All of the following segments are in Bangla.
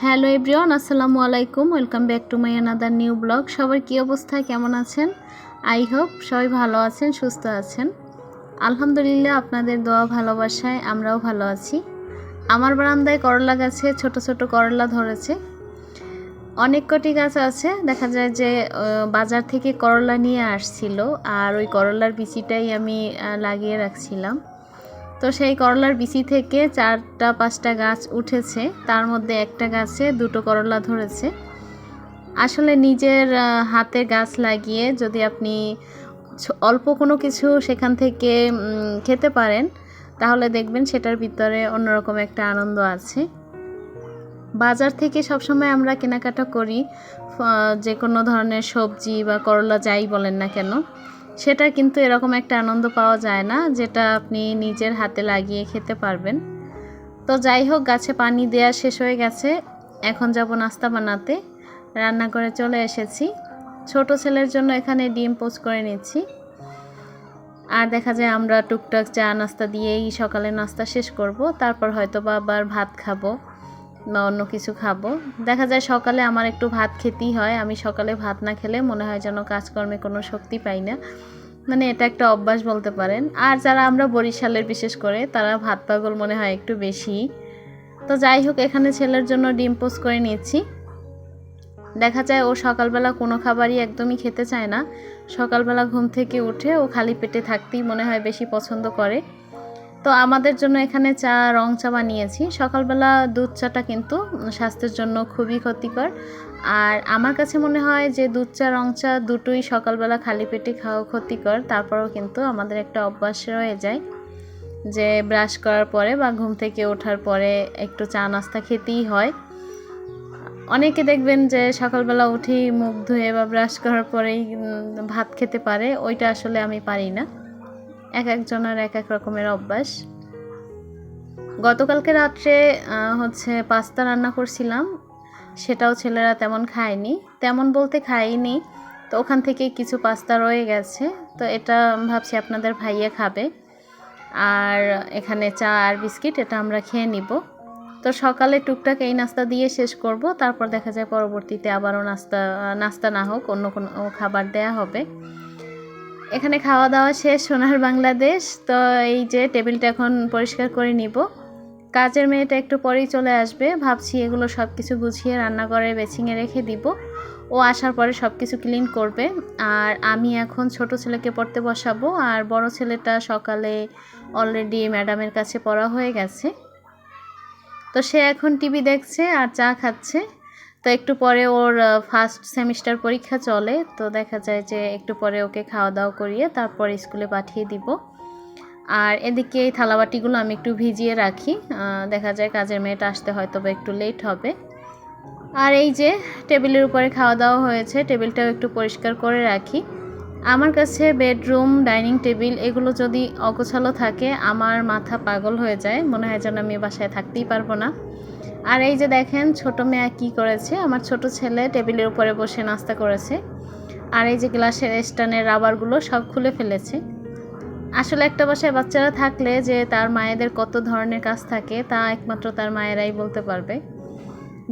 হ্যালো এভরিওয়ান, আসসালামু আলাইকুম। Welcome back to my another new blog. সবার কী অবস্থা, কেমন আছেন? আই হোপ সবাই ভালো আছেন, সুস্থ আছেন। আলহামদুলিল্লাহ, আপনাদের দোয়া ভালোবাসায় আমরাও ভালো আছি। আমার বারান্দায় করলা গাছে ছোট ছোট করলা ধরেছে। অনেক কটি গাছ আছে, দেখা যায় যে বাজার থেকে করলা নিয়ে আসছিল, আর ওই করলার বিচিটাই আমি লাগিয়ে রাখছিলাম। তো সেই করলার বিচি থেকে 4-5টা গাছ উঠেছে, তার মধ্যে একটা গাছে 2টো করলা ধরেছে। আসলে নিজের হাতে গাছ লাগিয়ে যদি আপনি অল্প কোনো কিছু সেখান থেকে খেতে পারেন, তাহলে দেখবেন সেটার ভিতরে অন্যরকম একটা আনন্দ আছে। বাজার থেকে সবসময় আমরা কেনাকাটা করি যে কোনো ধরনের সবজি বা করলা যাই বলেন না কেন, সেটা কিন্তু এরকম একটা আনন্দ পাওয়া যায় না যেটা আপনি নিজের হাতে লাগিয়ে খেতে পারবেন। তো যাই হোক, গাছে পানি দেওয়া শেষ হয়ে গেছে, এখন যাব নাস্তা বানাতে। রান্না করে চলে এসেছি। ছোট ছেলের জন্য এখানে ডিম পোস্ট করে নিচ্ছি। আর দেখা যায় আমরা টুকটাক চা নাস্তা দিয়েই সকালে নাস্তা শেষ করব, তারপর হয়তো বা আবার ভাত খাবো বা অন্য কিছু খাবো। দেখা যায় সকালে আমার একটু ভাত খেতেই হয়। আমি সকালে ভাত না খেলে মনে হয় যেন কাজকর্মে কোনো শক্তি পাই না, মানে এটা একটা অভ্যাস বলতে পারেন। আর যারা আমরা বরিশালের বিশেষ করে, তারা ভাত পাগল মনে হয় একটু বেশি। তো যাই হোক, এখানে ছেলের জন্য ডিম পোস্ট করে নিচ্ছি। দেখা যায় ও সকালবেলা কোনো খাবারই একদমই খেতে চায় না। সকালবেলা ঘুম থেকে উঠে ও খালি পেটে থাকতেই মনে হয় বেশি পছন্দ করে। তো আমাদের জন্য এখানে রং চা বানিয়েছি। সকালবেলা দুধ চাটা কিন্তু স্বাস্থ্যের জন্য খুবই ক্ষতিকর। আর আমার কাছে মনে হয় যে দুধ চা রং চা দুটোই সকালবেলা খালি পেটে খাওয়া ক্ষতিকর। তারপরেও কিন্তু আমাদের একটা অভ্যাস রয়ে যায় যে ব্রাশ করার পরে বা ঘুম থেকে ওঠার পরে একটু চা নাস্তা খেতেই হয়। অনেকে দেখবেন যে সকালবেলা উঠেই মুখ ধুয়ে বা ব্রাশ করার পরেই ভাত খেতে পারে, ওইটা আসলে আমি পারি না। এক একজনের এক এক রকমের অভ্যাস। গতকালকে রাত্রে পাস্তা রান্না করছিলাম, সেটাও ছেলেরা তেমন খায়নি। তেমন বলতে খায়নি, তো ওখান থেকে কিছু পাস্তা রয়ে গেছে। তো এটা ভাবছি আপনাদের ভাইয়া খাবে, আর এখানে চা আর বিস্কিট এটা আমরা খেয়ে নিব। তো সকালে টুকটাক এই নাস্তা দিয়ে শেষ করব, তারপর দেখা যায় পরবর্তীতে আবারও নাস্তা না হোক অন্য কোনো খাবার দেয়া হবে। এখানে খাওয়া দাওয়া শেষ, সোনার বাংলাদেশ। তো এই যে টেবিলটা এখন পরিষ্কার করে নিব। কাজের মেয়েটা একটু পরেই চলে আসবে, ভাবছি এগুলো সব কিছু গুছিয়ে রান্নাঘরে বেসিংয়ে রেখে দিব। ও আসার পরে সব কিছু ক্লিন করবে। আর আমি এখন ছোট ছেলেকে পড়তে বসাবো, আর বড় ছেলেটা সকালে অলরেডি ম্যাডামের কাছে পড়া হয়ে গেছে। তো সে এখন টিভি দেখছে আর চা খাচ্ছে। তো একটু পরে ওর ফার্স্ট সেমিস্টার পরীক্ষা চলে, তো দেখা যায় যে একটু পরে ওকে খাওয়া দাওয়া করিয়ে তারপর স্কুলে পাঠিয়ে দিব। আর এদিকে এই থালাবাটিগুলো আমি একটু ভিজিয়ে রাখি, দেখা যায় কাজের মেয়েটা আসতে হয়তো বা একটু লেট হবে। আর এই যে টেবিলের উপরে খাওয়া দাওয়া হয়েছে, টেবিলটাও একটু পরিষ্কার করে রাখি। আমার কাছে বেডরুম, ডাইনিং টেবিল এগুলো যদি অগোছালো থাকে আমার মাথা পাগল হয়ে যায়, মনে হয় যেন আমি বাসায় থাকতেই পারবো না। আর এই যে দেখেন ছোট মেয়ে কি করেছে, আমার ছোট ছেলে টেবিলের উপরে বসে নাস্তা করেছে। আর এই যে গ্লাসের স্ট্যান্ডের রাবারগুলো সব খুলে ফেলেছে। আসলে একটা বাসায় বাচ্চারা থাকলে যে তার মায়েদের কত ধরনের কাজ থাকে তা একমাত্র তার মায়েরাই বলতে পারবে।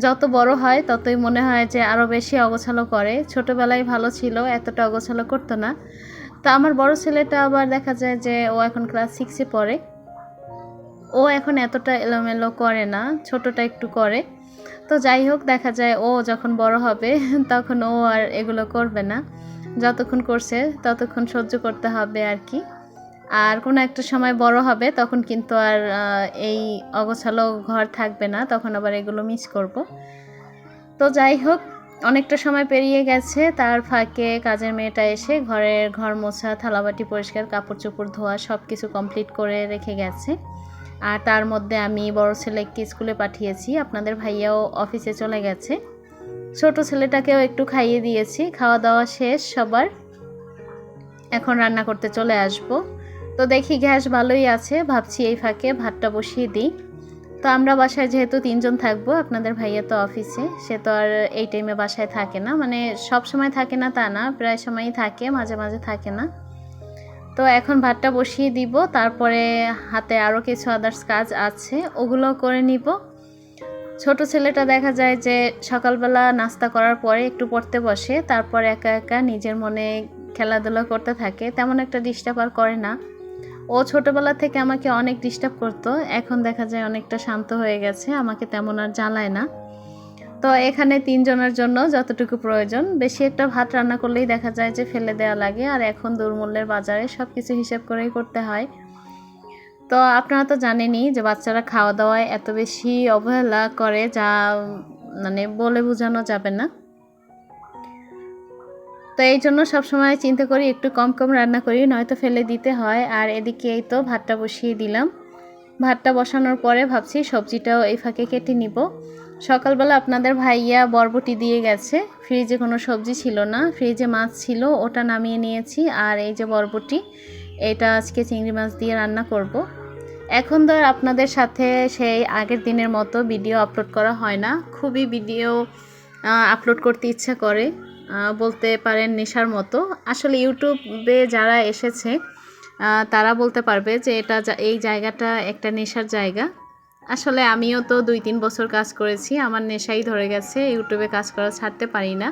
যত বড় হয় ততই মনে হয় যে আরও বেশি অগোছালো করে। ছোটোবেলায় ভালো ছিল, এতটা অগোছালো করতো না। তো আমার বড় ছেলেটা আবার দেখা যায় যে ও এখন ক্লাস 6-এ পড়ে, ও এখন এতটা এলোমেলো করে না, ছোটটা একটু করে। তো যাই হোক, দেখা যায় ও যখন বড় হবে তখন ও আর এগুলো করবে না। যতক্ষণ করছে ততক্ষণ সহ্য করতে হবে আর কি। আর কোনো একটা সময় বড় হবে তখন কিন্তু আর এই অগোছালো ঘর থাকবে না, তখন আবার এগুলো মিস করব। তো যাই হোক, অনেকটা সময় পেরিয়ে গেছে, তার ফাঁকে কাজের মেয়েটা এসে ঘর মোছা, থালাবাটি পরিষ্কার, কাপড় চোপড় ধোয়া সব কিছু কমপ্লিট করে রেখে গেছে। আর তার মধ্যে আমি বড় ছেলেকে স্কুলে পাঠিয়েছি, আপনাদের ভাইয়াও অফিসে চলে গেছে। ছোট ছেলেটাকেও একটু খাইয়ে দিয়েছি, খাওয়া দাওয়া শেষ সবার। এখন রান্না করতে চলে আসব। তো দেখি গ্যাস ভালোই আছে, ভাবছি এই ফাঁকে ভাতটা বসিয়ে দিই। তো আমরা বাসায় যেহেতু 3জন থাকবো, আপনাদের ভাইয়া তো অফিসে, সে তো আর এই টাইমে বাসায় থাকে না, মানে সব সময় থাকে না তা না, প্রায় সময়ই থাকে, মাঝে মাঝে থাকে না। তো এখন ভাতটা বসিয়ে দিব, তারপরে হাতে আরও কিছু আদার্স কাজ আছে ওগুলো করে নিব। ছোট ছেলেটা দেখা যায় যে সকালবেলা নাস্তা করার পরে একটু পড়তে বসে, তারপর একা একা নিজের মনে খেলাধুলা করতে থাকে, তেমন একটা ডিস্টার্ব আর করে না। ও ছোটবেলা থেকে আমাকে অনেক ডিস্টার্ব করতো, এখন দেখা যায় অনেকটা শান্ত হয়ে গেছে, আমাকে তেমন আর জ্বালায় না। তো এখানে 3 জনের জন্য যতটুকু প্রয়োজন, বেশি একটা ভাত রান্না করলেই দেখা যায় যে ফেলে দেওয়া লাগে, আর এখন দুর্মূল্যের বাজারে সব কিছু হিসেব করেই করতে হয়। তো আপনারা তো জানেনই যে বাচ্চারা খাওয়া দাওয়ায় এত বেশি অবহেলা করে, যা মানে বলে বোঝানো যাবে না। তো এই জন্য সবসময় চিন্তা করি একটু কম কম রান্না করি, নয়তো ফেলে দিতে হয়। আর এদিকে এই তো ভাতটা বসিয়ে দিলাম। ভাতটা বসানোর পরে ভাবছি সবজিটাও এই ফাঁকে কেটে নিব। সকালবেলা আপনাদের ভাইয়া বরবটি দিয়ে গেছে, ফ্রিজে কোনো সবজি ছিল না, ফ্রিজে মাছ ছিল, ওটা নামিয়ে নিয়েছি। আর এই যে বরবটি, এটা আজকে চিংড়ি মাছ দিয়ে রান্না করব। এখন তো আর আপনাদের সাথে সেই আগের দিনের মতো ভিডিও আপলোড করা হয় না, খুবই ভিডিও আপলোড করতে ইচ্ছা করে, বলতে পারেন নেশার মতো। আসলে ইউটিউবে যারা এসেছে তারা বলতে পারবে যে এই জায়গাটা একটা নেশার জায়গা। আসলে আমিও তো 2-3 বছর কাজ করেছি, আমার নেশাই ধরে গেছে, ইউটিউবে কাজ করা ছাড়তে পারি না।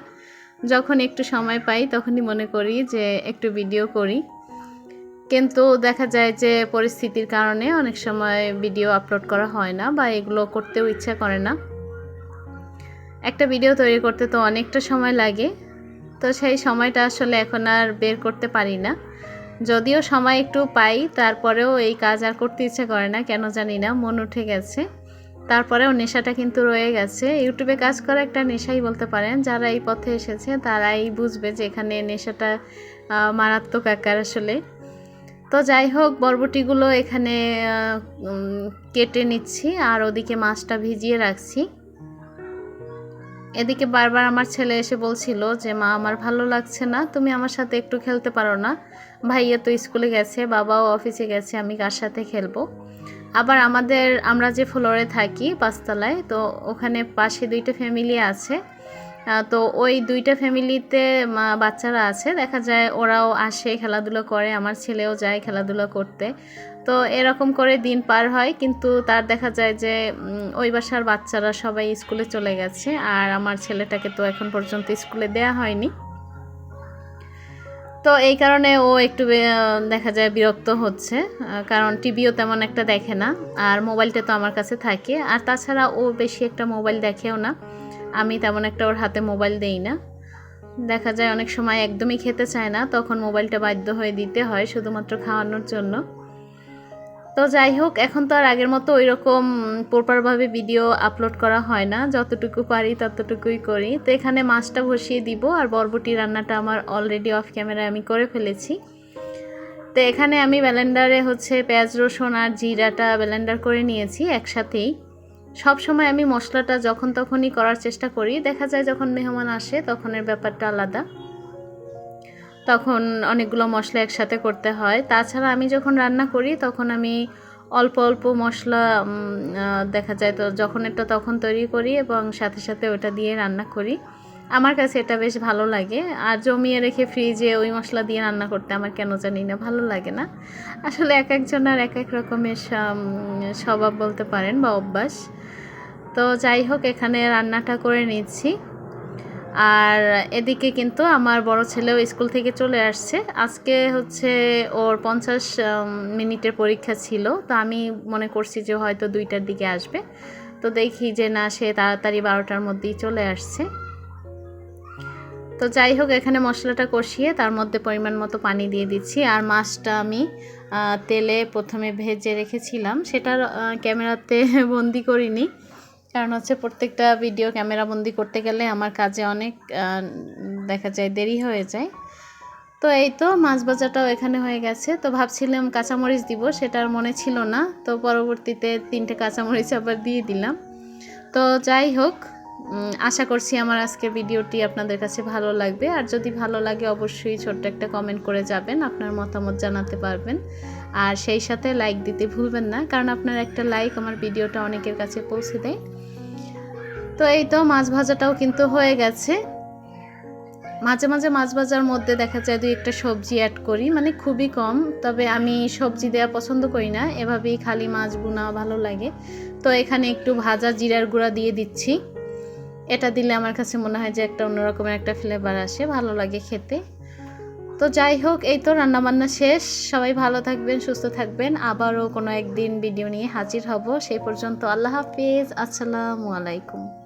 যখন একটু সময় পাই তখনই মনে করি যে একটু ভিডিও করি, কিন্তু দেখা যায় যে পরিস্থিতির কারণে অনেক সময় ভিডিও আপলোড করা হয় না, বা এগুলো করতেও ইচ্ছা করে না। একটা ভিডিও তৈরি করতে তো অনেকটা সময় লাগে, তো সেই সময়টা আসলে এখন আর বের করতে পারি না। যদিও সময় একটু পাই, তারপরেও এই কাজ আর করতে ইচ্ছে করে না, কেন জানি না, মন উঠে গেছে। তারপরেও নেশাটা কিন্তু রয়ে গেছে। ইউটিউবে কাজ করা একটা নেশাই বলতে পারেন, যারা এই পথে এসেছে তারাই বুঝবে যে এখানে নেশাটা মারাত্মক আকার আসলে। তো যাই হোক, বরবটিগুলো এখানে কেটে নিচ্ছি, আর ওদিকে মাছটা ভিজিয়ে রাখছি। এদিকে বারবার আমার ছেলে এসে বলছিল যে মা, আমার ভালো লাগছে না, তুমি আমার সাথে একটু খেলতে পারো না? ভাইয়া তো স্কুলে গেছে, বাবাও অফিসে গেছে, আমি কার সাথে খেলবো? আবার আমরা যে ফ্লোরে থাকি 5 তলায়, তো ওখানে পাশে 2টা ফ্যামিলি আছে। তো ওই 2টা ফ্যামিলিতে বাচ্চারা আছে, দেখা যায় ওরাও আসে, খেলাধুলো করে, আমার ছেলেও যায় খেলাধুলো করতে। তো এরকম করে দিন পার হয়, কিন্তু তার দেখা যায় যে ওই বাসার বাচ্চারা সবাই স্কুলে চলে গেছে, আর আমার ছেলেটাকে তো এখন পর্যন্ত স্কুলে দেয়া হয়নি। তো এই কারণে ও একটু দেখা যায় বিরক্ত হচ্ছে, কারণ টিভিও তেমন একটা দেখে না, আর মোবাইলটা তো আমার কাছে থাকে, আর তাছাড়া ও বেশি একটা মোবাইল দেখেও না, আমি তেমন একটা ওর হাতে মোবাইল দেই না। দেখা যায় অনেক সময় একদমই খেতে চায় না, তখন মোবাইলটা বাধ্য হয়ে দিতে হয় শুধুমাত্র খাওয়ানোর জন্য। তো যাই হোক, এখন তো আর আগের মতো ওই রকম প্রপারভাবে ভিডিও আপলোড করা হয় না, যতটুকু পারি ততটুকুই করি। তো এখানে মাছটা বসিয়ে দিব, আর বরবটি রান্নাটা আমার অলরেডি অফ ক্যামেরায় আমি করে ফেলেছি। তো এখানে আমি ব্লেন্ডারে পেঁয়াজ রসুন আর জিরাটা ব্লেন্ডার করে নিয়েছি একসাথেই। সব সময় আমি মশলাটা যখন তখনই করার চেষ্টা করি, দেখা যায় যখন মেহমান আসে তখনের ব্যাপারটা আলাদা, তখন অনেকগুলো মশলা একসাথে করতে হয়। তাছাড়া আমি যখন রান্না করি তখন আমি অল্প অল্প মশলা দেখা যায় তো যখন এটা তখন তৈরি করি, এবং সাথে সাথে ওটা দিয়ে রান্না করি। আমার কাছে এটা বেশ ভালো লাগে, আর জমিয়ে রেখে ফ্রিজে ওই মশলা দিয়ে রান্না করতে আমার কেন জানি না ভালো লাগে না। আসলে এক একজনের এক এক রকমের স্বভাব বলতে পারেন, বা অভ্যাস। তো যাই হোক, এখানে রান্নাটা করে নিচ্ছি। আর এদিকে কিন্তু আমার বড় ছেলেও স্কুল থেকে চলে আসছে। আজকে ওর 50 মিনিটের পরীক্ষা ছিল, তো আমি মনে করছি যে হয়তো 2টার দিকে আসবে, তো দেখি যে না, সে তাড়াতাড়ি 12টার মধ্যেই চলে আসছে। তো যাই হোক, এখানে মশলাটা কষিয়ে তার মধ্যে পরিমাণ মতো পানি দিয়ে দিচ্ছি। আর মাছটা আমি তেলে প্রথমে ভেজে রেখেছিলাম, সেটার ক্যামেরাতে বন্দি করিনি, কারণ প্রত্যেকটা ভিডিও ক্যামেরা বন্দি করতে গেলে আমার কাজে অনেক দেখা যায় দেরি হয়ে যায়। তো এই তো মাছ ভাজাটাও এখানে হয়ে গেছে। তো ভাবছিলাম কাঁচামরিচ দিব, সেটার মনে ছিল না, তো পরবর্তীতে 3টে কাঁচামরিচ আবার দিয়ে দিলাম। তো যাই হোক, আশা করছি আমার আজকের ভিডিওটি আপনাদের কাছে ভালো লাগবে, আর যদি ভালো লাগে অবশ্যই ছোট্ট একটা কমেন্ট করে যাবেন, আপনার মতামত জানাতে পারবেন, আর সেই সাথে লাইক দিতে ভুলবেন না, কারণ আপনার একটা লাইক আমার ভিডিওটা অনেকের কাছে পৌঁছে দেয়। তো এই তো মাছ ভাজাটাও কিন্তু হয়ে গেছে। মাঝে মাঝে মাছ ভাজার মধ্যে দেখা যায় দুই একটা সবজি অ্যাড করি, মানে খুবই কম। তবে আমি সবজি দেওয়া পছন্দ করি না, এভাবেই খালি মাছ ভুনা ভালো লাগে। তো এখানে একটু ভাজা জিরার গুঁড়া দিয়ে দিচ্ছি। এটা দিলে আমার কাছে মনে হয় যে একটা অন্যরকমের একটা ফ্লেভার আসে, ভালো লাগে খেতে। তো যাই হোক, এই তো রান্নাবান্না শেষ। সবাই ভালো থাকবেন, সুস্থ থাকবেন। আবারও কোনো একদিন ভিডিও নিয়ে হাজির হব। সেই পর্যন্ত আল্লাহ হাফিজ, আসসালামু আলাইকুম।